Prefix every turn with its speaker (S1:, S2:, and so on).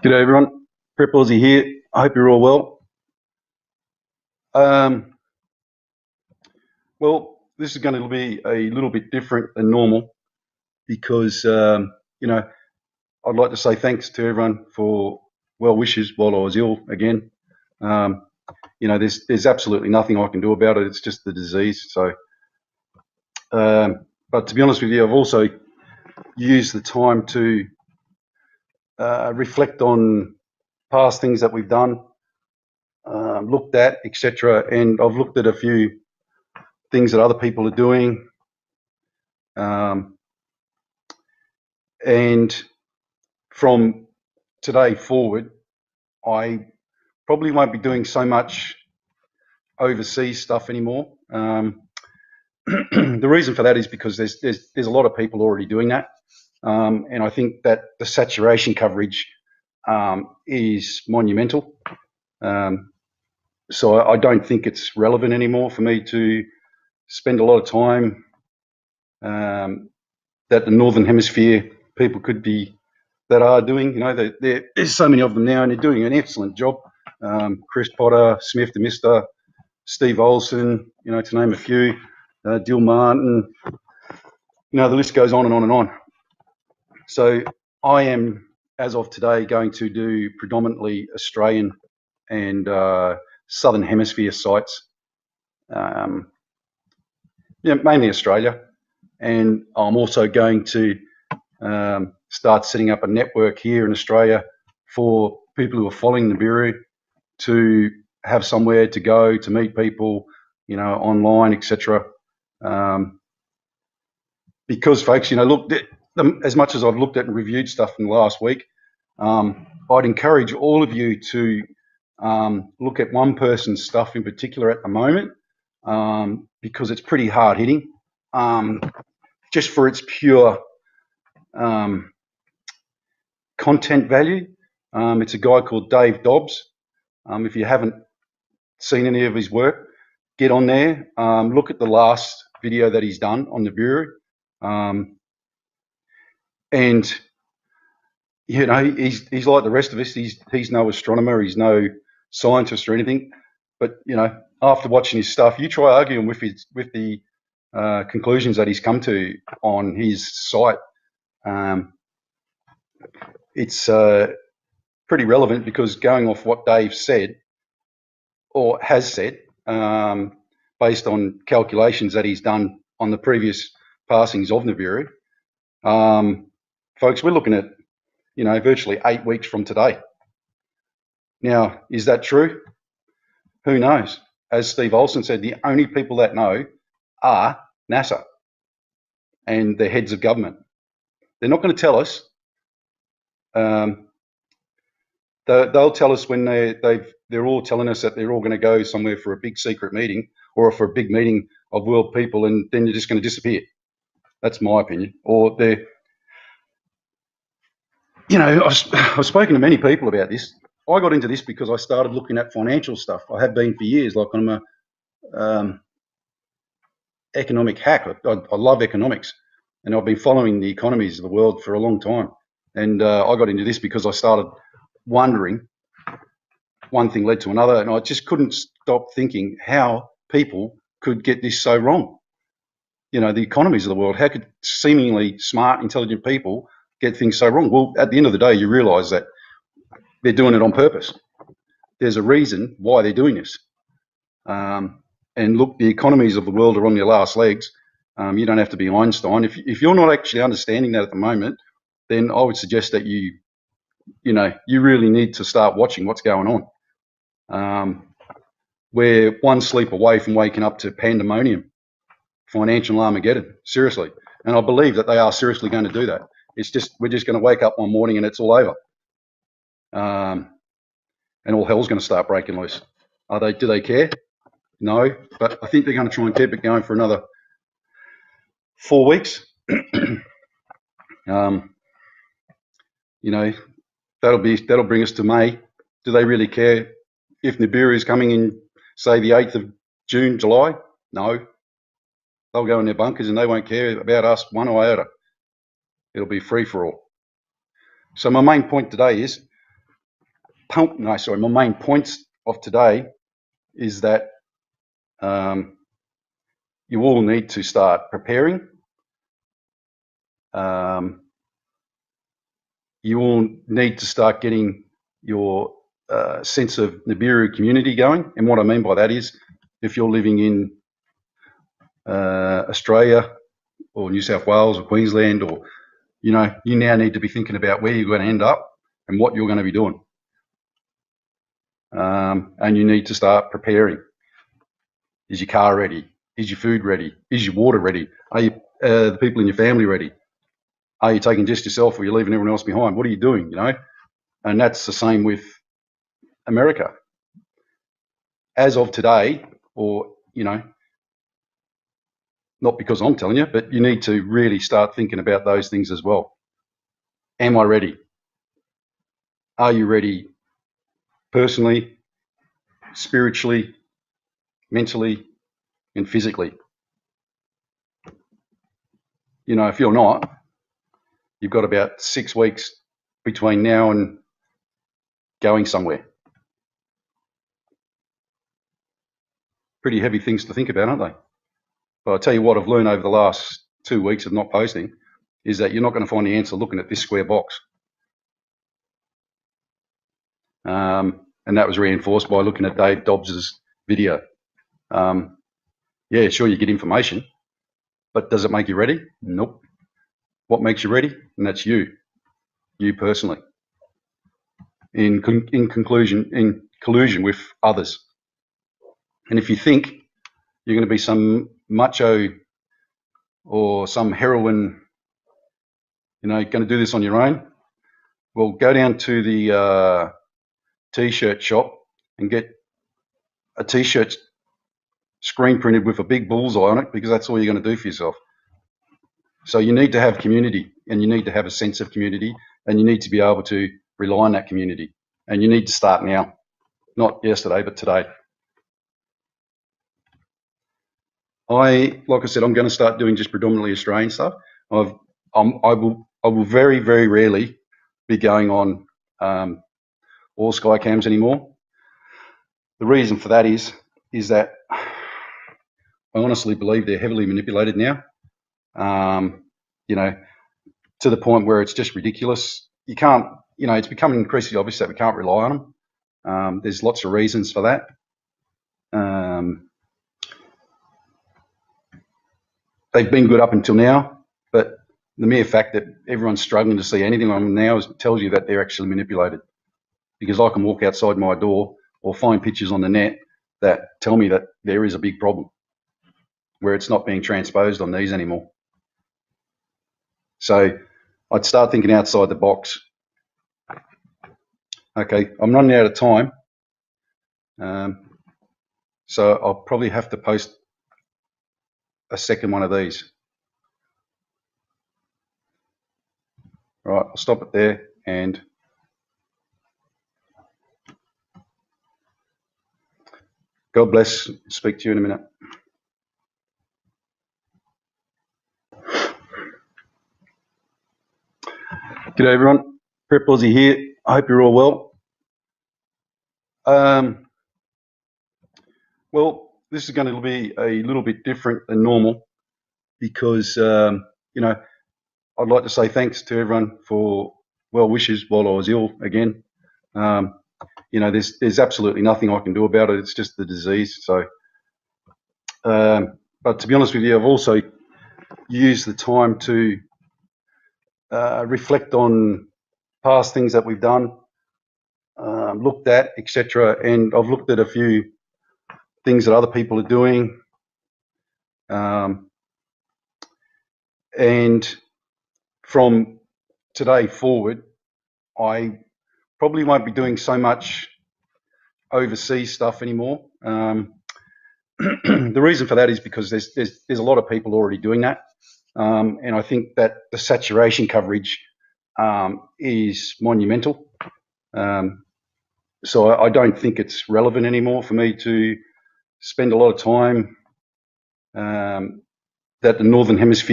S1: G'day everyone, Prep Aussie here. I hope you're all well. Well, this is going to be a little bit different than normal because, I'd like to say thanks to everyone for well wishes while I was ill again. There's absolutely nothing I can do about it. It's just the disease. So, but to be honest with you, I've also used the time to reflect on past things that we've done, looked at, etc. And I've looked at a few things that other people are doing, and from today forward, I probably won't be doing so much overseas stuff anymore. The reason for that is because there's a lot of people already doing that, and I think that the saturation coverage is monumental. So I don't think it's relevant anymore for me to spend a lot of time that the Northern Hemisphere people could be that are doing. There's so many of them now, and they're doing an excellent job. Chris Potter, Smith the Mister, Steve Olsen, to name a few, Dill Martin. The list goes on and on and on. So I am, as of today, going to do predominantly Australian and Southern Hemisphere sites. Mainly Australia. And I'm also going to start setting up a network here in Australia for people who are following Nibiru to have somewhere to go to meet people, online, etc. Because, folks, look, as much as I've looked at and reviewed stuff in the last week, I'd encourage all of you to look at one person's stuff in particular at the moment, because it's pretty hard hitting, just for its pure content value. It's a guy called Dave Dobbs. If you haven't seen any of his work, get on there, look at the last video that he's done on Nibiru, and he's like the rest of us. He's no astronomer, he's no scientist or anything, but after watching his stuff, you try arguing with the conclusions that he's come to on his site. It's pretty relevant, because going off what Dave said or has said, based on calculations that he's done on the previous passings of Nibiru, folks, we're looking at virtually 8 weeks from today. Now, is that true? Who knows? As Steve Olsen said, the only people that know are NASA and the heads of government. They're not going to tell us. They'll tell us when they're all telling us that they're all going to go somewhere for a big secret meeting or for a big meeting of world people, and then they're just going to disappear. That's my opinion. Or they're, I've spoken to many people about this. I got into this because I started looking at financial stuff. I have been for years. Like, I'm a economic hack. I love economics, and I've been following the economies of the world for a long time. And I got into this because I started wondering. One thing led to another, and I just couldn't stop thinking how people could get this so wrong. The economies of the world, how could seemingly smart, intelligent people get things so wrong? Well, at the end of the day, you realise that they're doing it on purpose. There's a reason why they're doing this. And look, the economies of the world are on their last legs. You don't have to be Einstein. If you're not actually understanding that at the moment, then I would suggest that you really need to start watching what's going on. We're one sleep away from waking up to pandemonium, financial Armageddon, seriously. And I believe that they are seriously going to do that. It's just, we're just going to wake up one morning and it's all over. And all hell's going to start breaking loose. Do they care? No, but I think they're going to try and keep it going for another 4 weeks. That'll bring us to May. Do they really care if Nibiru is coming in, say, the 8th of June, July? No. They'll go in their bunkers and they won't care about us one iota. It'll be free for all. So my main point today is main points of today is that you all need to start preparing. You all need to start getting your sense of Nibiru community going. And what I mean by that is, if you're living in Australia or New South Wales or Queensland, or you now need to be thinking about where you're going to end up and what you're going to be doing. And you need to start preparing. Is your car ready? Is your food ready? Is your water ready? Are you, the people in your family ready? Are you taking just yourself, or are you leaving everyone else behind? What are you doing, And that's the same with America. As of today, or, not because I'm telling you, but you need to really start thinking about those things as well. Am I ready? Are you ready personally, spiritually, mentally, and physically? If you're not, you've got about 6 weeks between now and going somewhere. Pretty heavy things to think about, aren't they? But I'll tell you what I've learned over the last 2 weeks of not posting is that you're not going to find the answer looking at this square box. And that was reinforced by looking at Dave Dobbs's video. Yeah, sure, you get information, but does it make you ready? Nope. What makes you ready? And that's you personally, in collusion with others. And if you think you're going to be some macho or some heroine, going to do this on your own, well, go down to the t-shirt shop and get a t-shirt screen printed with a big bullseye on it, because that's all you're going to do for yourself. So you need to have community, and you need to have a sense of community, and you need to be able to rely on that community. And you need to start now, not yesterday, but today. Like I said, I'm going to start doing just predominantly Australian stuff. I will very, very rarely be going on all Skycams anymore. The reason for that is that I honestly believe they're heavily manipulated now. To the point where it's just ridiculous. You can't, it's becoming increasingly obvious that we can't rely on them. There's lots of reasons for that. They've been good up until now, but the mere fact that everyone's struggling to see anything on them now tells you that they're actually manipulated. Because I can walk outside my door or find pictures on the net that tell me that there is a big problem where it's not being transposed on these anymore. So I'd start thinking outside the box. Okay, I'm running out of time, so I'll probably have to post a second one of these. Right, I'll stop it there, and God bless. Speak to you in a minute. G'day everyone, Prep Aussie here. I hope you're all well. Well, this is going to be a little bit different than normal because, I'd like to say thanks to everyone for well wishes while I was ill again. There's absolutely nothing I can do about it. It's just the disease. So, but to be honest with you, I've also used the time to reflect on past things that we've done, looked at, etc. And I've looked at a few things that other people are doing, and from today forward, I probably won't be doing so much overseas stuff anymore. The reason for that is because there's a lot of people already doing that, and I think that the saturation coverage is monumental. So I don't think it's relevant anymore for me to spend a lot of time that the Northern Hemisphere